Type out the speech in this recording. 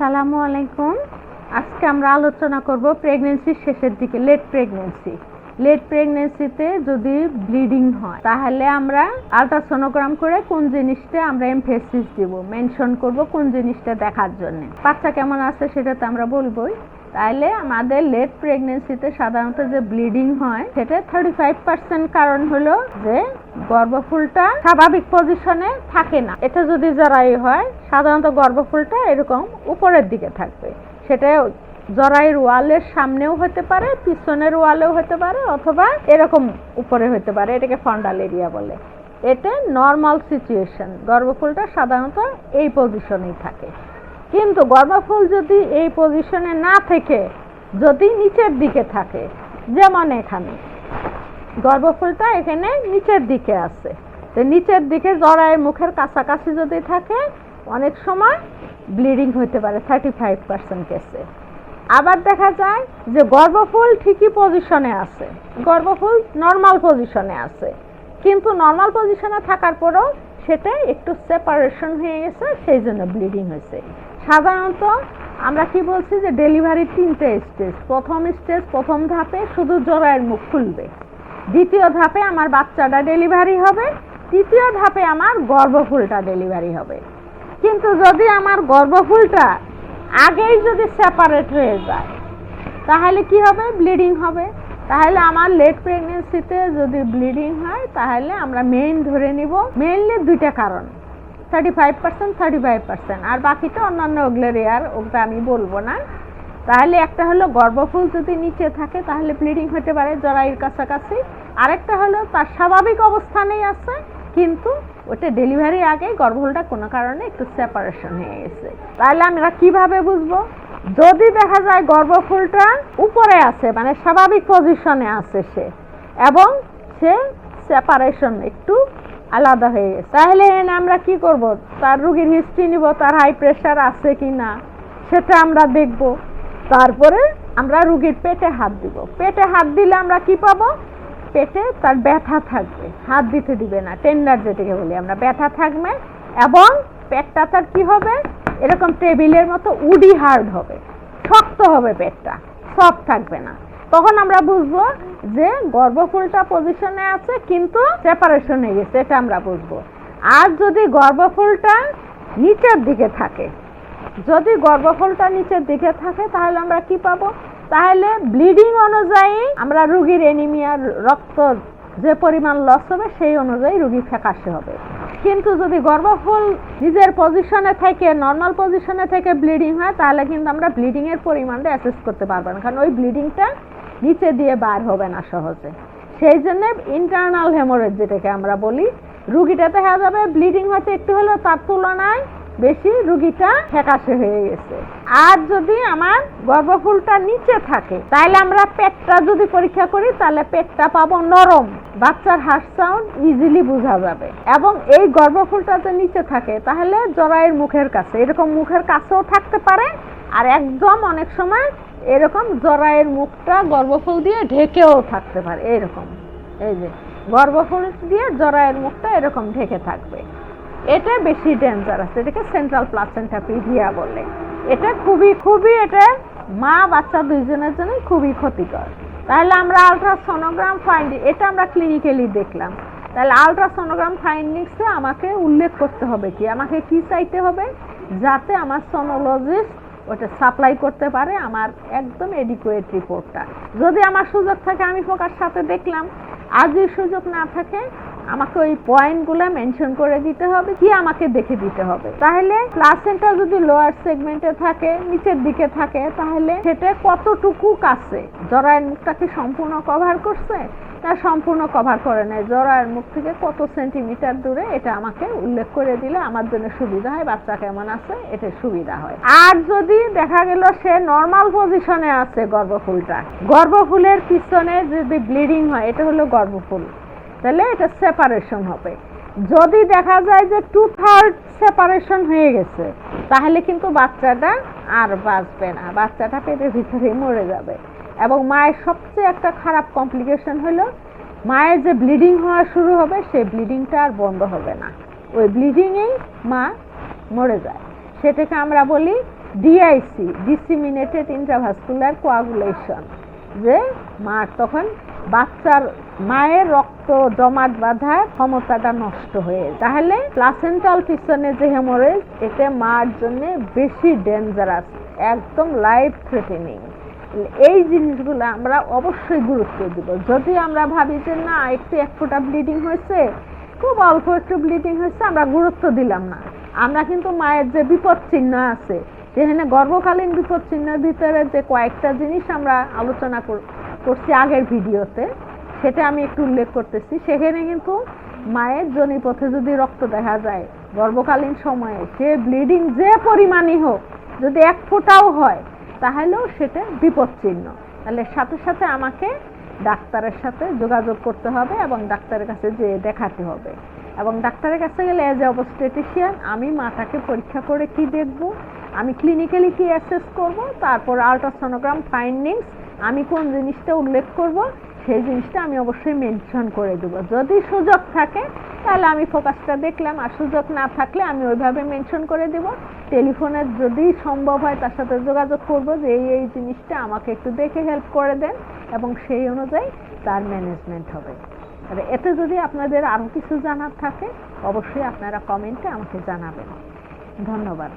সালামু আলাইকুম। আজকে আমরা আলোচনা করব প্রেগন্যান্সির শেষের দিকে লেট প্রেগন্যান্সিতে যদি ব্লিডিং হয় তাহলে আমরা আল্ট্রাসোনোগ্রাম করে কোন জিনিসটা আমরা এমফেসিস দিব, মেনশন করব কোন জিনিসটা দেখার জন্য। বাচ্চা কেমন আছে সেটা তো আমরা বলবোই। তাহলে আমাদের লেট প্রেগন্যান্সিতে সাধারণত যে ব্লিডিং হয় সেটা 35% কারণ হলো যে গর্ভফুলটা স্বাভাবিক পজিশনে থাকে না। এটা যদি জরায়ু হয় সাধারণত গর্ভফুলটা এরকম উপরের দিকে থাকবে। সেটা জরায়ুর ওয়ালের সামনেও হতে পারে, পিছনের ওয়ালেও হতে পারে, অথবা এরকম উপরে হতে পারে। এটাকে ফন্ডাল এরিয়া বলে। এটা নর্মাল সিচুয়েশন। গর্ভফুলটা সাধারণত এই পজিশনেই থাকে। কিন্তু গর্ভফুল যদি এই পজিশনে না থেকে যদি নিচের দিকে থাকে, যেমন এখানে গর্ভফুলটা এখানে নিচের দিকে আছে, তো নিচের দিকে জরায়ুর মুখের কাছাকাছি যদি থাকে অনেক সময় ব্লিডিং হতে পারে 35% কেসে। আবার দেখা যায় যে গর্ভফুল ঠিকই পজিশনে আছে, গর্ভফুল নর্মাল পজিশনে আছে, কিন্তু নর্মাল পজিশনে থাকার পরেও সেটা একটু সেপারেশন হয়ে গেছে, সেই জন্য ব্লিডিং হয়েছে। সাধারণত আমরা কি বলছি যে ডেলিভারির 3টে স্টেজ। প্রথম ধাপে শুধু জরায়ুর মুখ খুলবে, দ্বিতীয় ধাপে আমার বাচ্চাটা ডেলিভারি হবে, তৃতীয় ধাপে আমার গর্ভফুলটা ডেলিভারি হবে। কিন্তু যদি আমার গর্ভফুলটা আগেই যদি সেপারেট হয়ে যায় তাহলে কি হবে? ব্লিডিং হবে। তাহলে আমার লেট প্রেগন্যান্সিতে যদি ব্লিডিং হয় তাহলে আমরা মেইন ধরে নিব মেইনলি 2টা কারণ, 35%, আর বাকিটা অন্যান্য অগ্লেরিয়ার, ওটা আমি বলবো না। তাহলে একটা হলো গর্ভফুল যদি নিচে থাকে তাহলে ব্লিডিং হতে পারে জরায়ুর কাছাকাছি, আরেকটা হলো তার স্বাভাবিক অবস্থানেই আছে কিন্তু ওটা ডেলিভারি আগে গর্ভফুলটা কোনো কারণে একটু সেপারেশন হয়ে গেছে। তাহলে আমরা কিভাবে বুঝবো? যদি দেখা যায় গর্ভফুলটা উপরে আছে, মানে স্বাভাবিক পজিশনে আছে সে, এবং সে সেপারেশন একটু আলাদা হয়ে গেছে, তাহলে এনে আমরা কি করব? তার রোগীর হিস্ট্রি নিব, তার হাই প্রেশার আছে কি না সেটা আমরা দেখব। তারপরে আমরা রোগীর পেটে হাত দিব। পেটে হাত দিলে আমরা কি পাবো? পেটে তার ব্যথা থাকবে, হাত দিতে দিবে না, টেন্ডার যেটাকে বলি আমরা, ব্যথা থাকবে, এবং পেটটা তার কি হবে? এরকম টেবিলের মতো উডি হার্ড হবে, শক্ত হবে, পেটটা সফট থাকবে না। তখন আমরা বুঝবো যে গর্ভফুলটা পজিশনে আছে কিন্তু সেপারেশন হয়ে গেছে, এটা আমরা বুঝবো। আর যদি গর্ভফুলটা নিচের দিকে থাকে, তাহলে আমরা কি পাবো? তাহলে ব্লিডিং অনুযায়ী আমরা রোগীর অ্যানিমিয়ার রক্ত যে পরিমাণ লস হবে সেই অনুযায়ী রোগী ফ্যাকাশে হবে। কিন্তু যদি গর্ভফুল নিজের পজিশনে থেকে, নর্মাল পজিশনে থেকে ব্লিডিং হয় তাহলে কিন্তু আমরা ব্লিডিং এর পরিমাণটা অ্যাসেস করতে পারবো না, কারণ ওই ব্লিডিংটা নিচে দিয়ে বার হবে না সহজে। সেই জন্য ইন্টারনাল হেমোরেজ যেটাকে আমরা বলি, রোগীটা দেখা যাবে ব্লিডিং হতে একটু হলেও তার তুলনায় বেশি রোগীটা ফ্যাকাশে হয়ে গেছে। আর যদি আমার গর্ভফুলটা নিচে থাকে তাহলে আমরা পেটটা যদি পরীক্ষা করি তাহলে পেটটা পাবো নরম, বাচ্চার হার্ট সাউন্ড ইজিলি বোঝা যাবে। এবং এই গর্ভফুলটা যদি নিচে থাকে তাহলে জরায়ুর মুখের কাছে, এরকম মুখের কাছেও থাকতে পারে, আর একদম অনেক সময় এরকম জরায়ুর মুখটা গর্ভফুল দিয়ে ঢেকেও থাকতে পারে, এরকম, এই যে গর্ভফুল দিয়ে জরায়ুর মুখটা এরকম ঢেকে থাকবে। এটা বেশি ডেঞ্জারাস, এটাকে সেন্ট্রাল প্লাসেন্টা প্রিভিয়া বলে। এটা খুবই এটা মা বাচ্চা দুইজনের জন্য খুবই ক্ষতিকর। তাহলে আমরা আল্ট্রাসোনোগ্রাম ফাইন্ডিং, এটা আমরা ক্লিনিক্যালি দেখলাম। তাহলে আল্ট্রাসোনোগ্রাম ফাইন্ডিংসে আমাকে উল্লেখ করতে হবে কি, আমাকে কি চাইতে হবে যাতে আমার সোনোলজিস্ট ওটা সাপ্লাই করতে পারে আমার একদম এডিকুয়েট রিপোর্টটা। যদি আমার সুযোগ থাকে আমি ফোকার সাথে দেখলাম, আর যদি সুযোগ না থাকে আমাকে ওই পয়েন্টগুলো মেনশন করে দিতে হবে, কি আমাকে দেখে দিতে হবে। তাহলে প্লাসেন্টা যদি লোয়ার সেগমেন্টে থাকে, নিচের দিকে থাকে, তাহলে সেটা কতটুকু কাছে, জরায়ুর মুখটাকে সম্পূর্ণ কভার করছে তা সম্পূর্ণ কভার করে নেয়, জরায়ুর মুখ থেকে কত সেন্টিমিটার দূরে, এটা আমাকে উল্লেখ করে দিলে আমার জন্য সুবিধা হয়, বাচ্চা কেমন আছে এটা সুবিধা হয়। আর যদি দেখা গেল সে নর্মাল পজিশনে আছে গর্ভফুলের পিছনে যদি ব্লিডিং হয়, এটা হলো গর্ভফুল, তাহলে এটা সেপারেশন হবে। যদি দেখা যায় যে 2/3 সেপারেশন হয়ে গেছে তাহলে কিন্তু বাচ্চাটা আর বাঁচবে না, বাচ্চাটা পেটের ভিতরেই মরে যাবে। এবং মায়ের সবচেয়ে একটা খারাপ কমপ্লিকেশন হলো মায়ের যে ব্লিডিং হওয়া শুরু হবে সেই ব্লিডিংটা আর বন্ধ হবে না, ওই ব্লিডিংয়েই মা মরে যায়। সেটাকে আমরা বলি ডিআইসি, ডিসিমিনেটেড ইন্ট্রাভাস্কুলার কোয়াগুলেশন, যে মার তখন বাচ্চার মায়ের রক্ত জমাট বাঁধার ক্ষমতাটা নষ্ট হয়ে, তাহলে প্লাসেন্টাল পিছনে যে হেমোরেজ, এতে মার জন্য বেশি ডেঞ্জারাস, একদম লাইফ থ্রেটেনিং। এই জিনিসগুলো আমরা অবশ্যই গুরুত্ব দিব। যদি আমরা ভাবি যে না একটু এক ফোঁটা ব্লিডিং হয়েছে, খুব অল্প একটু ব্লিডিং হয়েছে, আমরা গুরুত্ব দিলাম না, আমরা কিন্তু মায়ের যে বিপদ চিহ্ন আছে, যেখানে গর্ভকালীন বিপদ চিহ্নের ভিতরে যে কয়েকটা জিনিস আমরা আলোচনা করছি আগের ভিডিওতে, সেটা আমি একটু উল্লেখ করতেছি। সেখানে কিন্তু মায়ের যোনিপথে যদি রক্ত দেখা যায় গর্ভকালীন সময়ে, সে ব্লিডিং যে পরিমাণই হোক, যদি এক ফোঁটাও হয়, তাহলেও সেটা বিপদ চিহ্ন। তাহলে সাথে সাথে আমাকে ডাক্তারের সাথে যোগাযোগ করতে হবে এবং ডাক্তারের কাছে যেয়ে দেখাতে হবে। এবং ডাক্তারের কাছে গেলে এজ এ অবস্টেটিশিয়ান আমি মাটাকে পরীক্ষা করে কি দেখব, আমি ক্লিনিক্যালি কি অ্যাসেস করব, তারপর আল্ট্রাসোনোগ্রাম ফাইন্ডিংস আমি কোন জিনিসটা উল্লেখ করব, সেই জিনিসটা আমি অবশ্যই মেনশন করে দেব। যদি সুযোগ থাকে তাহলে আমি ফোকাসটা দেখলাম, আর সুযোগ না থাকলে আমি ওইভাবে মেনশন করে দেব। টেলিফোনে যদি সম্ভব হয় তার সাথে যোগাযোগ করব যে এই জিনিসটা আমাকে একটু দেখে হেল্প করে দেন, এবং সেই অনুযায়ী তার ম্যানেজমেন্ট হবে। আর এতে যদি আপনাদের আরও কিছু জানার থাকে অবশ্যই আপনারা কমেন্টে আমাকে জানাবেন। ধন্যবাদ।